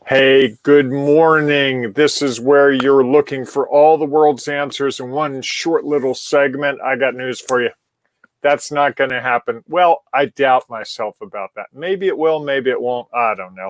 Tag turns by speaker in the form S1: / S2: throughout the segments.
S1: Hey, good morning. This is where you're looking for all the world's answers in one short little segment. I got news for you. That's not going to happen. Well, I doubt myself about that. Maybe it will, maybe it won't. I don't know.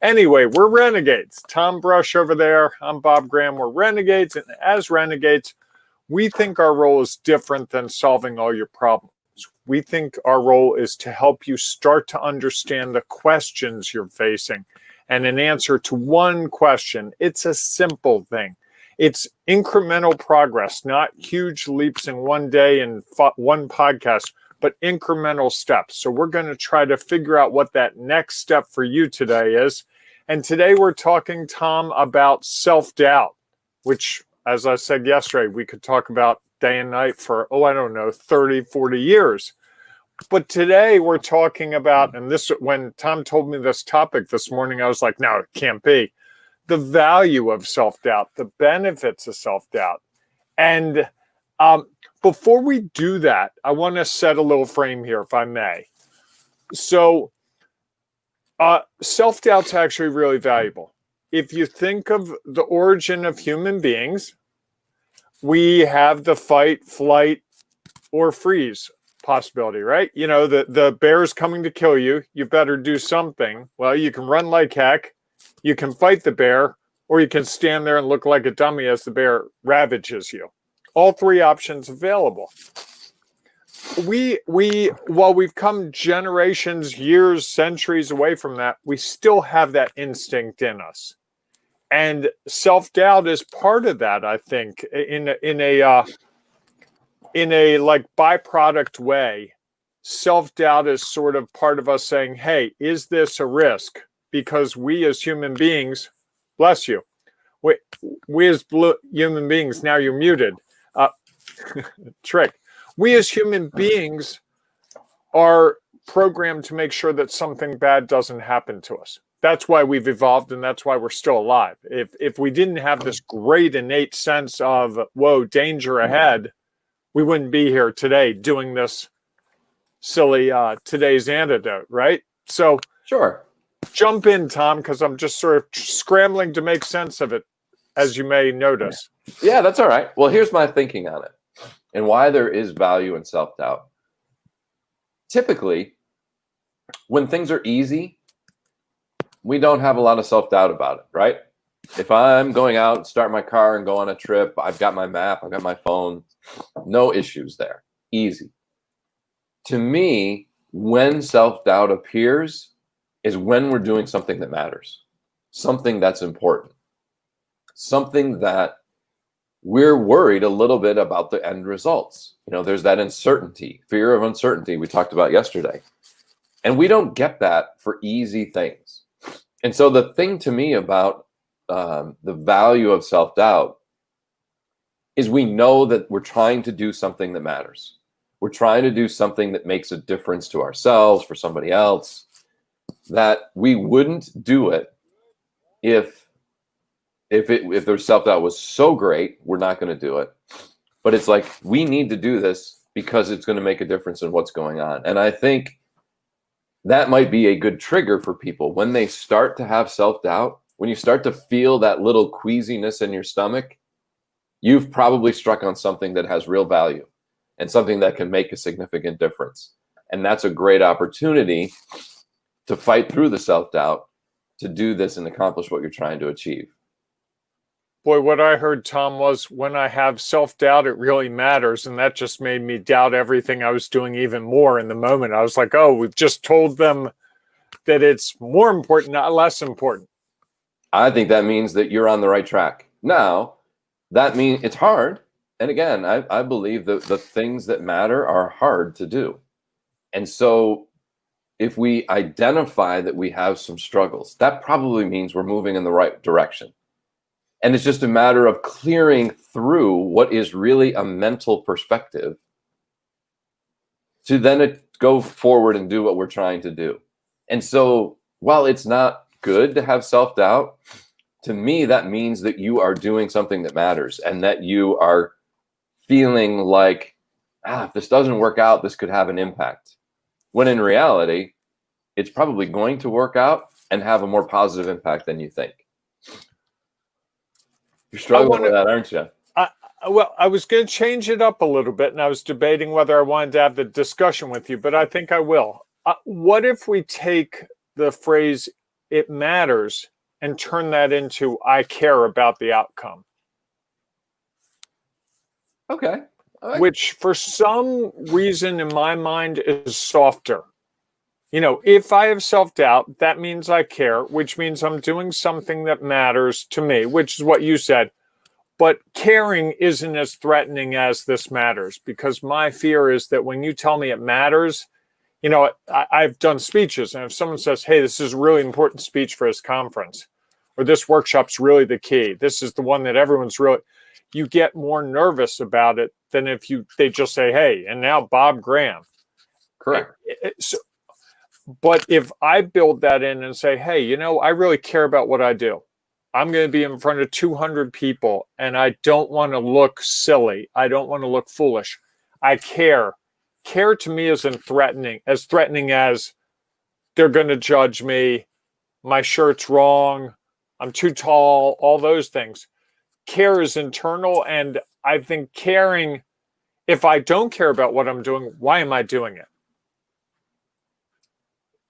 S1: Anyway, we're renegades. Tom Brush over there. I'm Bob Graham. We're renegades. And as renegades, we think our role is different than solving all your problems. We think our role is to help you start to understand the questions you're facing and an answer to one question. It's a simple thing. It's incremental progress, not huge leaps in one day and one podcast, but incremental steps. So we're going to try to figure out what that next step for you today is. And today we're talking, Tom, about self-doubt, which, as I said yesterday, we could talk about day and night for, 30, 40 years. But today we're talking about, and this, when Tom told me this topic this morning, I was like, no, it can't be. The value of self-doubt, the benefits of self-doubt. And before we do that, I want to set a little frame here, if I may. So self-doubt's actually really valuable. If you think of the origin of human beings, we have the fight, flight, or freeze possibility, right? You know, the bear's coming to kill you. You better do something. Well, you can run like heck. You can fight the bear, or you can stand there and look like a dummy as the bear ravages you. All three options available. While we've come generations, years, centuries away from that, we still have that instinct in us. And self-doubt is part of that, I think, in a like byproduct way. Self-doubt is sort of part of us saying, hey, is this a risk? Because we as human beings, bless you, we as human beings, now you're muted, trick. We as human beings are programmed to make sure that something bad doesn't happen to us. That's why we've evolved, and that's why we're still alive. If we didn't have this great innate sense of, whoa, danger ahead, we wouldn't be here today doing this silly today's antidote, right? So
S2: sure,
S1: jump in, Tom, because I'm just sort of scrambling to make sense of it, as you may notice.
S2: Yeah, that's all right. Well, here's my thinking on it and why there is value in self-doubt. Typically, when things are easy, we don't have a lot of self-doubt about it, right? If I'm going out and start my car and go on a trip, I've got my map, I've got my phone, no issues there, easy. To me, when self-doubt appears is when we're doing something that matters, something that's important, something that we're worried a little bit about the end results. You know, there's that uncertainty, fear of uncertainty we talked about yesterday. And we don't get that for easy things. And so the thing to me about the value of self-doubt is we know that we're trying to do something that matters. We're trying to do something that makes a difference to ourselves, for somebody else, that we wouldn't do it if their self-doubt was so great, we're not going to do it. But it's like, we need to do this because it's going to make a difference in what's going on. And I think that might be a good trigger for people when they start to have self-doubt. When you start to feel that little queasiness in your stomach, you've probably struck on something that has real value and something that can make a significant difference. And that's a great opportunity to fight through the self-doubt, to do this and accomplish what you're trying to achieve.
S1: Boy, what I heard, Tom, was when I have self-doubt, it really matters. And that just made me doubt everything I was doing even more in the moment. I was like, oh, we've just told them that it's more important, not less important.
S2: I think that means that you're on the right track. Now, that means it's hard. And again, I believe that the things that matter are hard to do. And so if we identify that we have some struggles, that probably means we're moving in the right direction. And it's just a matter of clearing through what is really a mental perspective to then go forward and do what we're trying to do. And so while it's not good to have self-doubt, to me, that means that you are doing something that matters and that you are feeling like, if this doesn't work out, this could have an impact. When in reality, it's probably going to work out, and have a more positive impact than you think. You're struggling with that, aren't you?
S1: Well, I was going to change it up a little bit, and I was debating whether I wanted to have the discussion with you, but I think I will. What if we take the phrase "it matters" and turn that into "I care about the outcome"?
S2: Okay.
S1: Which for some reason in my mind is softer. If I have self-doubt, that means I care, which means I'm doing something that matters to me, which is what you said. But caring isn't as threatening as this matters, because my fear is that when you tell me it matters, I've done speeches, and if someone says, hey, this is a really important speech for this conference, or this workshop's really the key, this is the one that everyone's really, you get more nervous about it than if they just say, hey, and now Bob Graham.
S2: Correct.
S1: But if I build that in and say, hey, I really care about what I do. I'm going to be in front of 200 people, and I don't want to look silly. I don't want to look foolish. I care. Care to me isn't threatening as they're going to judge me, my shirt's wrong, I'm too tall, all those things. Care is internal, and I think caring, if I don't care about what I'm doing, why am I doing it?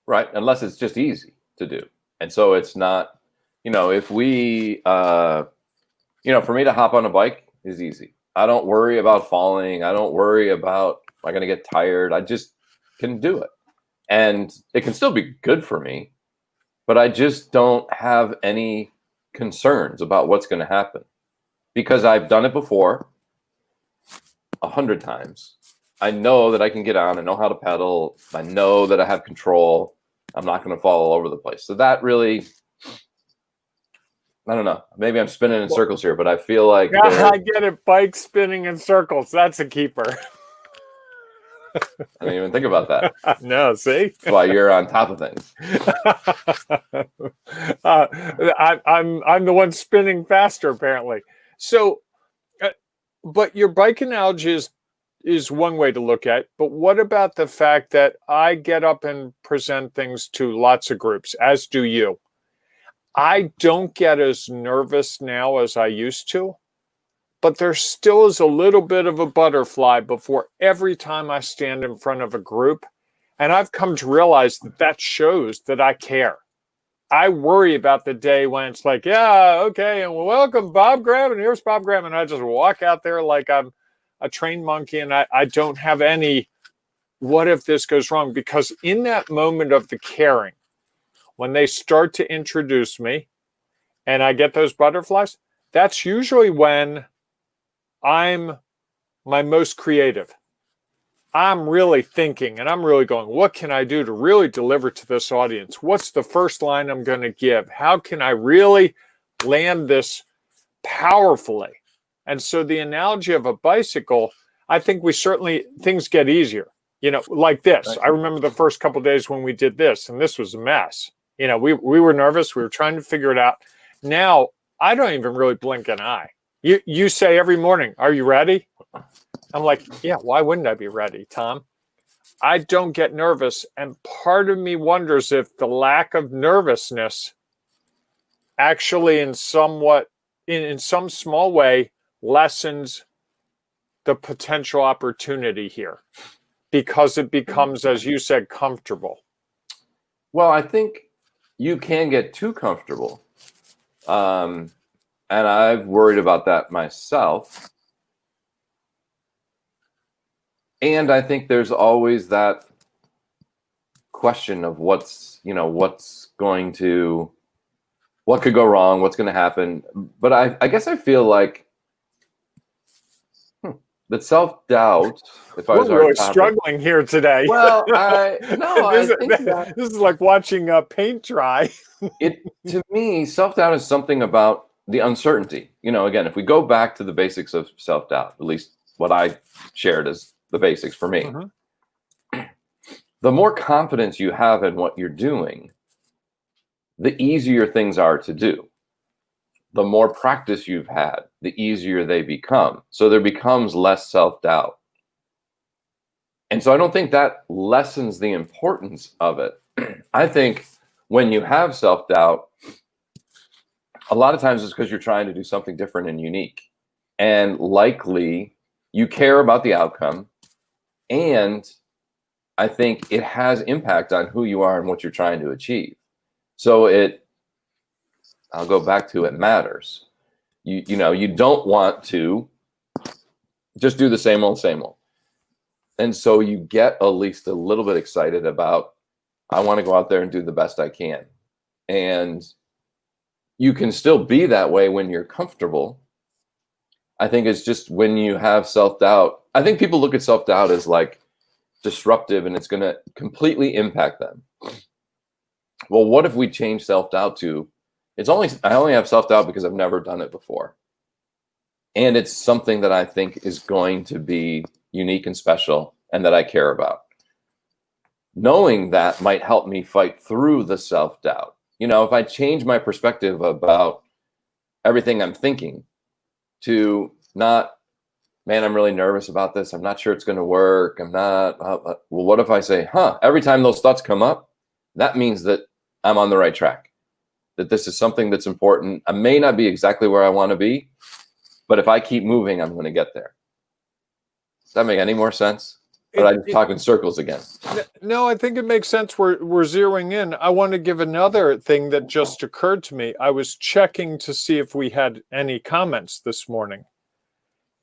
S2: Right, unless it's just easy to do. And so it's not, if we, for me to hop on a bike is easy. I don't worry about falling. I don't worry about, am I going to get tired? I just can do it. And it can still be good for me, but I just don't have any concerns about what's going to happen because I've done it before 100 times. I know that I can get on. I know how to pedal. I know that I have control. I'm not going to fall all over the place. So that really, I don't know. Maybe I'm spinning in circles here, but I feel like
S1: I get it. Bike spinning in circles. That's a keeper.
S2: I didn't even think about that.
S1: No, see?
S2: That's why you're on top of things.
S1: I'm the one spinning faster, apparently. So, but your bike analogy is one way to look at it. But what about the fact that I get up and present things to lots of groups, as do you? I don't get as nervous now as I used to, but there still is a little bit of a butterfly before every time I stand in front of a group. And I've come to realize that shows that I care. I worry about the day when it's like, yeah, okay, and welcome Bob Graham, and here's Bob Graham, and I just walk out there like I'm a trained monkey, and I don't have any, what if this goes wrong? Because in that moment of the caring, when they start to introduce me and I get those butterflies, that's usually when I'm my most creative. I'm really thinking and I'm really going, what can I do to really deliver to this audience? What's the first line I'm going to give? How can I really land this powerfully? And so the analogy of a bicycle, I think things get easier, like this. Right. I remember the first couple of days when we did this, and this was a mess. We were nervous. We were trying to figure it out. Now, I don't even really blink an eye. You say every morning, are you ready? I'm like, yeah, why wouldn't I be ready, Tom? I don't get nervous. And part of me wonders if the lack of nervousness actually in some small way lessens the potential opportunity here because it becomes, as you said, comfortable.
S2: Well, I think you can get too comfortable. And I've worried about that myself. And I think there's always that question of what could go wrong, what's going to happen. But I guess I feel like that self-doubt, if I was
S1: really struggling here today.
S2: Well, this
S1: is like watching paint dry.
S2: To me, self-doubt is something about the uncertainty. Again, if we go back to the basics of self-doubt, at least what I shared as the basics for me, the more confidence you have in what you're doing, the easier things are to do. The more practice you've had, the easier they become. So there becomes less self-doubt. And so I don't think that lessens the importance of it. I think when you have self-doubt, a lot of times it's because you're trying to do something different and unique. And likely you care about the outcome. And I think it has impact on who you are and what you're trying to achieve. So I'll go back to it matters. You know, you don't want to just do the same old, same old. And so you get at least a little bit excited about, I want to go out there and do the best I can. And you can still be that way when you're comfortable. I think it's just when you have self-doubt. I think people look at self-doubt as like disruptive and it's going to completely impact them. Well, what if we change self-doubt to, I only have self-doubt because I've never done it before. And it's something that I think is going to be unique and special and that I care about. Knowing that might help me fight through the self-doubt. You know, if I change my perspective about everything I'm thinking to not, man, I'm really nervous about this. I'm not sure it's going to work. I'm not, well, what if I say, every time those thoughts come up, that means that I'm on the right track, that this is something that's important. I may not be exactly where I want to be, but if I keep moving, I'm going to get there. Does that make any more sense? But I just talk in circles again.
S1: No, I think it makes sense. We're zeroing in. I want to give another thing that just occurred to me. I was checking to see if we had any comments this morning.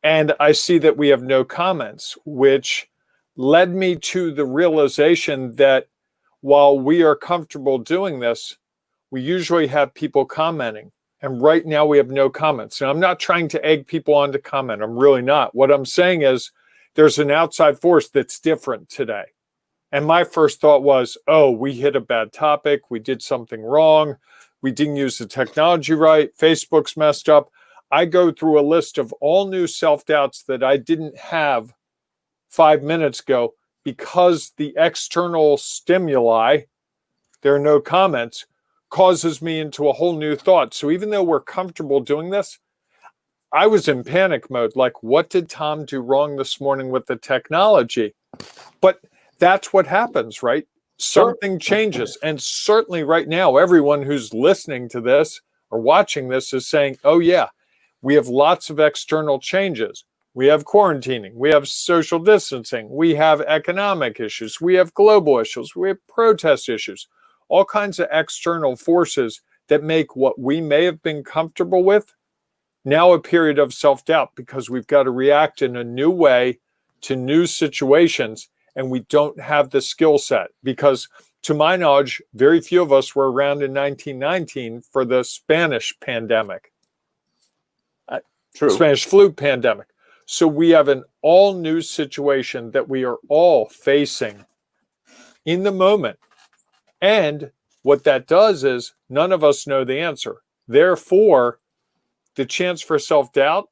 S1: And I see that we have no comments, which led me to the realization that while we are comfortable doing this, we usually have people commenting. And right now we have no comments. And I'm not trying to egg people on to comment. I'm really not. What I'm saying is there's an outside force that's different today. And my first thought was, oh, we hit a bad topic. We did something wrong. We didn't use the technology right. Facebook's messed up. I go through a list of all new self-doubts that I didn't have 5 minutes ago because the external stimuli, there are no comments, causes me into a whole new thought. So even though we're comfortable doing this, I was in panic mode. Like, what did Tom do wrong this morning with the technology? But that's what happens, right? Something changes. And certainly right now, everyone who's listening to this or watching this is saying, oh yeah, we have lots of external changes. We have quarantining. We have social distancing. We have economic issues. We have global issues. We have protest issues. All kinds of external forces that make what we may have been comfortable with now a period of self-doubt because we've got to react in a new way to new situations and we don't have the skill set because to my knowledge, very few of us were around in 1919 for the Spanish pandemic.
S2: True.
S1: Spanish flu pandemic. So we have an all new situation that we are all facing in the moment. And what that does is none of us know the answer. Therefore, the chance for self-doubt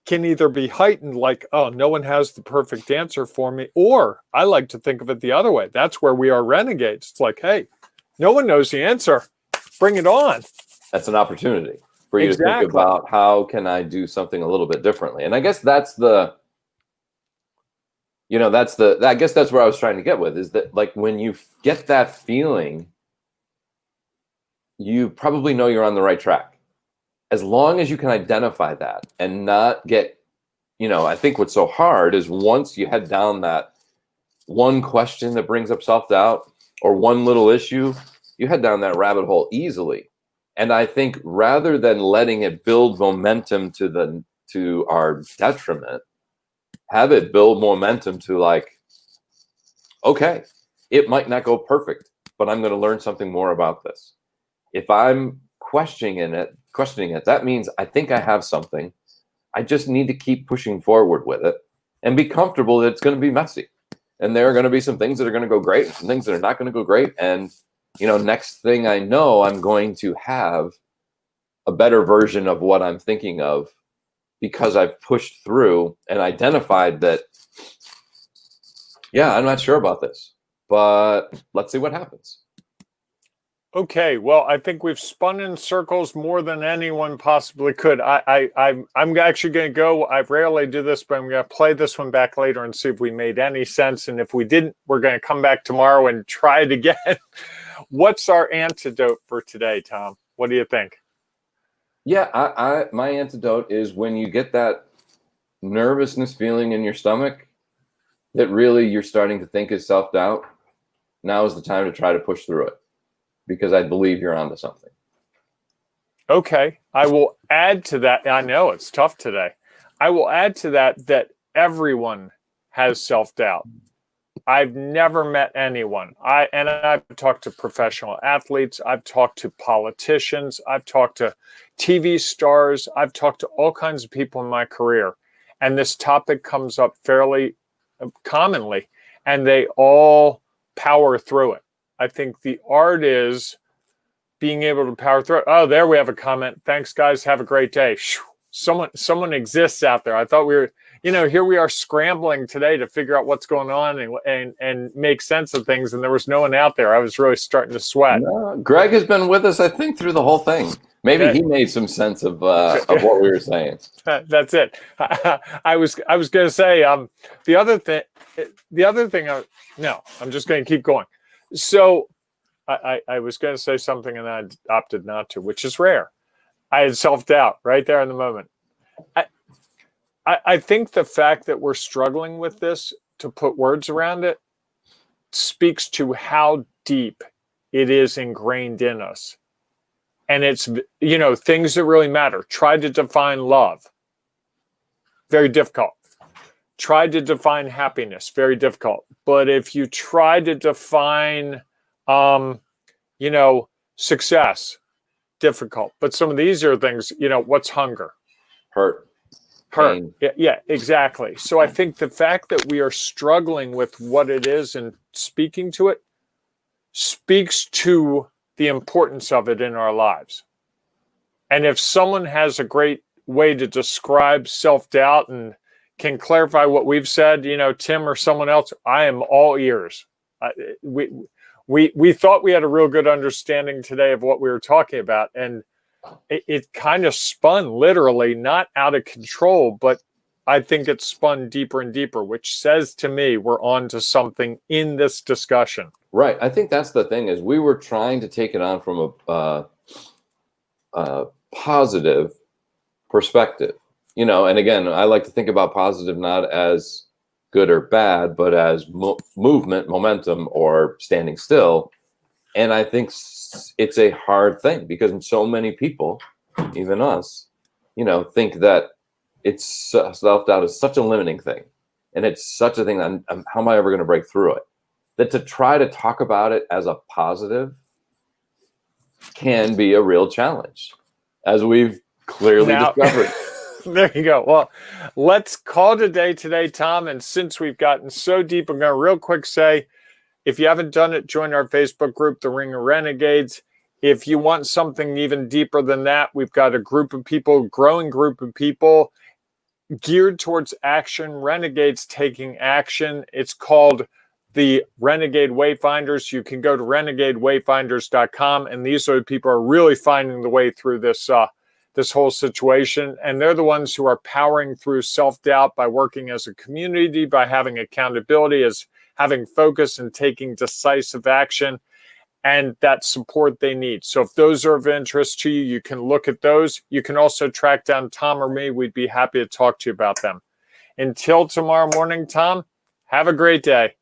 S1: can either be heightened like, oh, no one has the perfect answer for me. Or I like to think of it the other way. That's where we are renegades. It's like, hey, no one knows the answer. Bring it on.
S2: That's an opportunity for you to think about how can I do something a little bit differently. And I guess that's I guess that's where I was trying to get with is that like when you get that feeling, you probably know you're on the right track. As long as you can identify that and not get, I think what's so hard is once you head down that one question that brings up self-doubt or one little issue, you head down that rabbit hole easily. And I think rather than letting it build momentum to our detriment, have it build momentum to like, okay, it might not go perfect, but I'm going to learn something more about this. If I'm questioning it, that means I think I have something. I just need to keep pushing forward with it and be comfortable that it's going to be messy. And there are going to be some things that are going to go great, some things that are not going to go great. And, next thing I know, I'm going to have a better version of what I'm thinking of because I've pushed through and identified that, yeah, I'm not sure about this, but let's see what happens.
S1: Okay, well, I think we've spun in circles more than anyone possibly could. I'm actually going to go. I rarely do this, but I'm going to play this one back later and see if we made any sense. And if we didn't, we're going to come back tomorrow and try it again. What's our antidote for today, Tom? What do you think?
S2: Yeah, my antidote is when you get that nervousness feeling in your stomach that really you're starting to think is self-doubt. Now is the time to try to push through it, because I believe you're onto something.
S1: Okay, I will add to that. I know it's tough today. I will add to that everyone has self-doubt. I've never met anyone. I've talked to professional athletes, I've talked to politicians, I've talked to TV stars, I've talked to all kinds of people in my career, and this topic comes up fairly commonly, and they all power through it. I think the art is being able to power through it. Oh, there we have a comment. Thanks, guys. Have a great day. Someone exists out there. I thought we were, here we are scrambling today to figure out what's going on and make sense of things, and there was no one out there. I was really starting to sweat.
S2: No, Greg has been with us, I think, through the whole thing. Maybe he made some sense of what we were saying.
S1: That's it. I was going to say the other thing. No, I'm just going to keep going. So I was going to say something and I opted not to, which is rare. I had self-doubt right there in the moment. I think the fact that we're struggling with this to put words around it speaks to how deep it is ingrained in us. And it's, things that really matter. Try to define love. Very difficult. Try to define happiness. Very difficult. But if you try to define, success, difficult. But some of the easier things, what's hunger?
S2: Hurt.
S1: Pain. Yeah, exactly. So I think the fact that we are struggling with what it is and speaking to it speaks to the importance of it in our lives. And if someone has a great way to describe self-doubt and can clarify what we've said, Tim or someone else, I am all ears. We thought we had a real good understanding today of what we were talking about, and it kind of spun literally, not out of control, but I think it spun deeper and deeper, which says to me we're on to something in this discussion.
S2: Right. I think that's the thing, is we were trying to take it on from a positive perspective, and again, I like to think about positive not as good or bad, but as movement, momentum, or standing still. And I think it's a hard thing because so many people, even us, think that it's self-doubt is such a limiting thing. And it's such a thing that how am I ever going to break through it? That to try to talk about it as a positive can be a real challenge, as we've clearly discovered.
S1: There you go. Well, let's call it a day today, Tom. And since we've gotten so deep, I'm going to real quick say, if you haven't done it, join our Facebook group, The Ring of Renegades. If you want something even deeper than that, we've got a group of people, growing group of people geared towards action, renegades taking action. It's called the Renegade Wayfinders. You can go to renegadewayfinders.com, and these are the people who are really finding the way through this whole situation. And they're the ones who are powering through self-doubt by working as a community, by having accountability, as having focus and taking decisive action, and that support they need. So if those are of interest to you, you can look at those. You can also track down Tom or me. We'd be happy to talk to you about them. Until tomorrow morning, Tom, have a great day.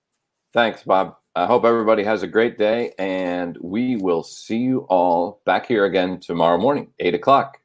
S2: Thanks, Bob. I hope everybody has a great day, and we will see you all back here again tomorrow morning, 8 o'clock.